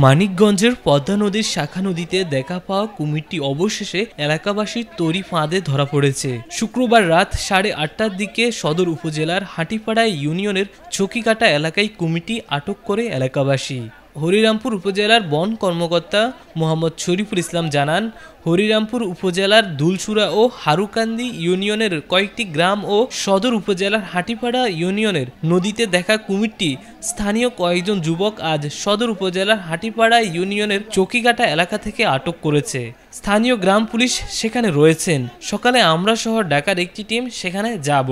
মানিকগঞ্জের পদ্মা নদীর শাখা নদীতে দেখা পাওয়া কুমিরটি অবশেষে এলাকাবাসীর তৈরি ফাঁদে ধরা পড়েছে। শুক্রবার রাত 8:30টার দিকে সদর উপজেলার হাটিপাড়া ইউনিয়নের চকিকাটা এলাকায় কুমিরটি আটক করে এলাকাবাসী। হরিরামপুর উপজেলার বন কর্মকর্তা মোহাম্মদ শরীফুল ইসলাম জানান, হরিরামপুর উপজেলার দুলসুরা ও হারুকান্দি ইউনিয়নের কয়েকটি গ্রাম ও সদর উপজেলার হাটিপাড়া ইউনিয়নের নদীতে দেখা কুমিরটি স্থানীয় কয়েকজন যুবক আজ সদর উপজেলার হাটিপাড়া ইউনিয়নের চকিকাটা এলাকা থেকে আটক করেছে। স্থানীয় গ্রাম পুলিশ সেখানে রয়েছেন। সকালে আমরা সহ ঢাকার একটি টিম সেখানে যাব।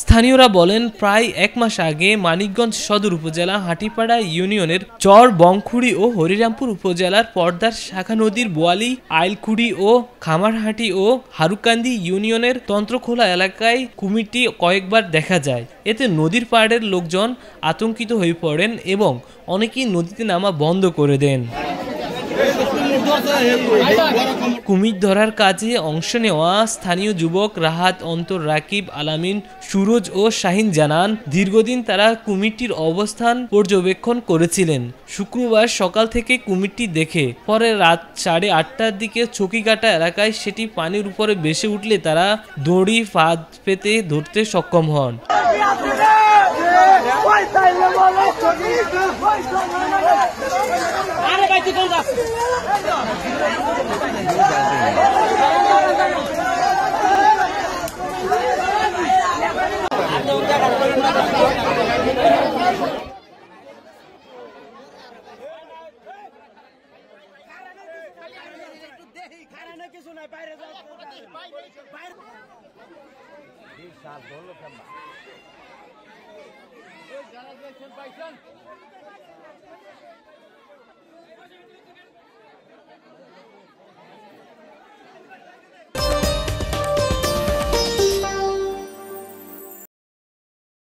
স্থানীয়রা বলেন, প্রায় 1 মাস আগে মানিকগঞ্জ সদর উপজেলা হাটিপাড়া ইউনিয়নের চর বংখুড়ি ও হরিরামপুর উপজেলার পর্দার শাখা নদীর বোয়ালি, আইলখুড়ি ও খামারহাটি ও হারুকান্দি ইউনিয়নের তন্ত্রখোলা এলাকায় কুমিরটি কয়েকবার দেখা যায়। এতে নদীর পাড়ের লোকজন আতঙ্কিত হয়ে পড়েন এবং অনেকেই নদীতে নামা বন্ধ করে দেন। কুমির ধরার কাজে অংশ নেওয়া স্থানীয় যুবক রাহাত, অন্তর, রাকিব, আলামিন, সুরজ ও শাহিন জানান, দীর্ঘদিন তারা কুমিরটির অবস্থান পর্যবেক্ষণ করেছিলেন। শুক্রবার সকাল থেকে কুমিরটি দেখে পরে রাত 8:30টার দিকে চকিকাটা এলাকায় সেটি পানির উপরে ভেসে উঠলে তারা দড়ি ফাঁদ পেতে ধরতে সক্ষম হন।